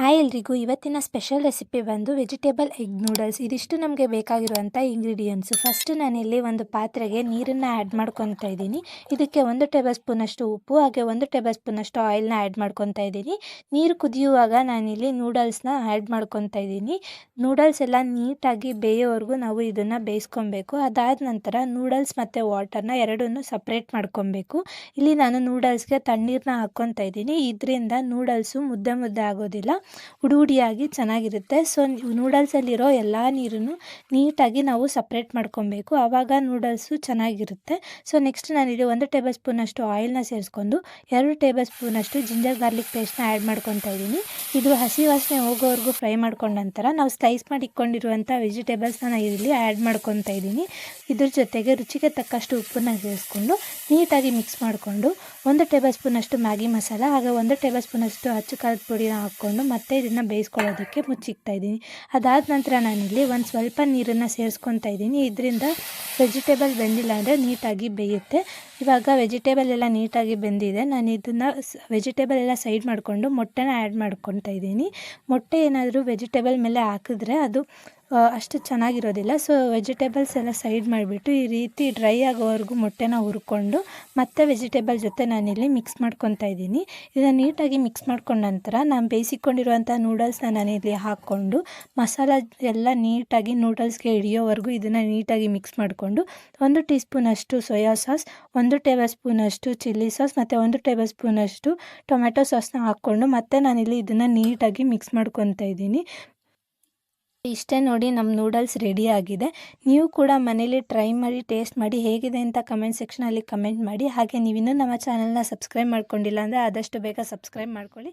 Hi ಎಲ್ರಿಗೂ, ಇವತ್ತಿನ special recipe ಬಂದು ವೆಜಿಟೇಬಲ್ ಎಗ್ ನೂಡಲ್ಸ್. ಇದಿಷ್ಟು ನಮಗೆ ಬೇಕಾಗಿರುವಂಥ ಇಂಗ್ರೀಡಿಯೆಂಟ್ಸು. ಫಸ್ಟ್ ನಾನಿಲ್ಲಿ ಒಂದು ಪಾತ್ರೆಗೆ ನೀರನ್ನು ಆ್ಯಡ್ ಮಾಡ್ಕೊತಾ ಇದ್ದೀನಿ. ಇದಕ್ಕೆ 1 ಟೇಬಲ್ ಸ್ಪೂನಷ್ಟು ಉಪ್ಪು ಹಾಗೆ 1 ಟೇಬಲ್ ಸ್ಪೂನಷ್ಟು ಆಯಿಲ್ನ ಆ್ಯಡ್ ಮಾಡ್ಕೊತಾ ಇದ್ದೀನಿ. ನೀರು ಕುದಿಯುವಾಗ ನಾನಿಲ್ಲಿ ನೂಡಲ್ಸ್ನ ಆ್ಯಡ್ ಮಾಡ್ಕೊತಾ ಇದ್ದೀನಿ. ನೂಡಲ್ಸ್ ಎಲ್ಲ ನೀಟಾಗಿ ಬೇಯೋವರೆಗೂ ನಾವು ಇದನ್ನು ಬೇಯಿಸ್ಕೊಬೇಕು. ಅದಾದ ನಂತರ ನೂಡಲ್ಸ್ ಮತ್ತು ವಾಟರ್ನ ಎರಡನ್ನೂ ಸಪ್ರೇಟ್ ಮಾಡ್ಕೊಬೇಕು. ಇಲ್ಲಿ ನಾನು ನೂಡಲ್ಸ್ಗೆ ತಣ್ಣೀರನ್ನ ಹಾಕ್ಕೊತಾ ಇದ್ದೀನಿ. ಇದರಿಂದ ನೂಡಲ್ಸು ಮುದ್ದೆ ಮುದ್ದೆ ಆಗೋದಿಲ್ಲ, ಹುಡಿಯಾಗಿ ಚೆನ್ನಾಗಿರುತ್ತೆ. ಸೊ ನೂಡಲ್ಸಲ್ಲಿರೋ ಎಲ್ಲ ನೀರನ್ನು ನೀಟಾಗಿ ನಾವು ಸಪ್ರೇಟ್ ಮಾಡ್ಕೊಬೇಕು, ಆವಾಗ ನೂಡಲ್ಸು ಚೆನ್ನಾಗಿರುತ್ತೆ. ಸೊ ನೆಕ್ಸ್ಟ್ ನಾನಿಲ್ಲಿ 1 ಟೇಬಲ್ ಸ್ಪೂನಷ್ಟು ಆಯಿಲ್ನ ಸೇರಿಸ್ಕೊಂಡು 2 ಟೇಬಲ್ ಸ್ಪೂನಷ್ಟು ಜಿಂಜರ್ ಗಾರ್ಲಿಕ್ ಪೇಸ್ಟ್ನ ಆ್ಯಡ್ ಮಾಡ್ಕೊತಾ ಇದ್ದೀನಿ. ಇದು ಹಸಿ ವಾಸನೆ ಹೋಗೋವರೆಗೂ ಫ್ರೈ ಮಾಡ್ಕೊಂಡ ನಂತರ ನಾವು ಸ್ಲೈಸ್ ಮಾಡಿ ಇಟ್ಕೊಂಡಿರುವಂಥ ವೆಜಿಟೇಬಲ್ಸ್ನ ನಾನು ಇಲ್ಲಿ ಆ್ಯಡ್ ಮಾಡ್ಕೊತಾ ಇದ್ದೀನಿ. ಇದ್ರ ಜೊತೆಗೆ ರುಚಿಗೆ ತಕ್ಕಷ್ಟು ಉಪ್ಪನ್ನು ಸೇರಿಸ್ಕೊಂಡು ನೀಟಾಗಿ ಮಿಕ್ಸ್ ಮಾಡಿಕೊಂಡು 1 ಟೇಬಲ್ ಸ್ಪೂನಷ್ಟು ಮ್ಯಾಗಿ ಮಸಾಲ ಹಾಗೆ 1 ಟೇಬಲ್ ಸ್ಪೂನಷ್ಟು ಅಚ್ಚು ಖಾರದ ಪುಡಿನ ಹಾಕ್ಕೊಂಡು ಮತ್ತೆ ಇದನ್ನು ಬೇಯಿಸ್ಕೊಳ್ಳೋದಕ್ಕೆ ಮುಚ್ಚಿಕ್ತಾ ಇದ್ದೀನಿ. ಅದಾದ ನಂತರ ನಾನಿಲ್ಲಿ ಒಂದು ಸ್ವಲ್ಪ ನೀರನ್ನು ಸೇರಿಸ್ಕೊತಾ ಇದ್ದೀನಿ. ಇದರಿಂದ ವೆಜಿಟೇಬಲ್ ಬೆಂದಿಲ್ಲ ಅಂದರೆ ನೀಟಾಗಿ ಬೇಯುತ್ತೆ. ಇವಾಗ ವೆಜಿಟೇಬಲ್ ಎಲ್ಲ ನೀಟಾಗಿ ಬೆಂದಿದೆ. ನಾನು ಇದನ್ನು ವೆಜಿಟೇಬಲ್ ಎಲ್ಲ ಸೈಡ್ ಮಾಡಿಕೊಂಡು ಮೊಟ್ಟೆನ ಆ್ಯಡ್ ಮಾಡ್ಕೊತಾ ಇದ್ದೀನಿ. ಮೊಟ್ಟೆ ಏನಾದರೂ ವೆಜಿಟೇಬಲ್ ಮೇಲೆ ಹಾಕಿದ್ರೆ ಅದು ಅಷ್ಟು ಚೆನ್ನಾಗಿರೋದಿಲ್ಲ. ಸೊ ವೆಜಿಟೇಬಲ್ಸ್ ಎಲ್ಲ ಸೈಡ್ ಮಾಡಿಬಿಟ್ಟು ಈ ರೀತಿ ಡ್ರೈ ಆಗೋವರೆಗೂ ಮೊಟ್ಟೆನ ಹುರ್ಕೊಂಡು ಮತ್ತೆ ವೆಜಿಟೇಬಲ್ ಜೊತೆ ನಾನಿಲ್ಲಿ ಮಿಕ್ಸ್ ಮಾಡ್ಕೊತಾ ಇದ್ದೀನಿ. ಇದನ್ನು ನೀಟಾಗಿ ಮಿಕ್ಸ್ ಮಾಡ್ಕೊಂಡ ನಂತರ ನಾನು ಬೇಯಿಸಿಕೊಂಡಿರುವಂಥ ನೂಡಲ್ಸ್ನ ನಾನಿಲ್ಲಿ ಹಾಕ್ಕೊಂಡು ಮಸಾಲ ಎಲ್ಲ ನೀಟಾಗಿ ನೂಡಲ್ಸ್ಗೆ ಹಿಡಿಯೋವರೆಗೂ ಇದನ್ನು ನೀಟಾಗಿ ಮಿಕ್ಸ್ ಮಾಡಿಕೊಂಡು 1 ಟೀ ಸ್ಪೂನಷ್ಟು ಸೋಯಾ ಸಾಸ್, 1 ಟೇಬಲ್ ಸ್ಪೂನಷ್ಟು ಚಿಲ್ಲಿ ಸಾಸ್ ಮತ್ತು 1 ಟೇಬಲ್ ಸ್ಪೂನಷ್ಟು ಟೊಮೆಟೊ ಸಾಸ್ನ ಹಾಕ್ಕೊಂಡು ಮತ್ತೆ ನಾನಿಲ್ಲಿ ಇದನ್ನು ನೀಟಾಗಿ ಮಿಕ್ಸ್ ಮಾಡ್ಕೊತಾ ಇದ್ದೀನಿ. ಇಷ್ಟೇ ನೋಡಿ, ನಮ್ಮ ನೂಡಲ್ಸ್ ರೆಡಿ ಆಗಿದೆ. ನೀವು ಕೂಡ ಮನೇಲಿ ಟ್ರೈ ಮಾಡಿ ಟೇಸ್ಟ್ ಮಾಡಿ ಹೇಗಿದೆ ಅಂತ ಕಮೆಂಟ್ ಸೆಕ್ಷನಲ್ಲಿ ಕಮೆಂಟ್ ಮಾಡಿ. ಹಾಗೆ ನೀವಿನ್ನೂ ನಮ್ಮ ಚಾನಲ್ನ ಸಬ್ಸ್ಕ್ರೈಬ್ ಮಾಡ್ಕೊಂಡಿಲ್ಲ ಅಂದರೆ ಆದಷ್ಟು ಬೇಗ ಸಬ್ಸ್ಕ್ರೈಬ್ ಮಾಡ್ಕೊಳ್ಳಿ.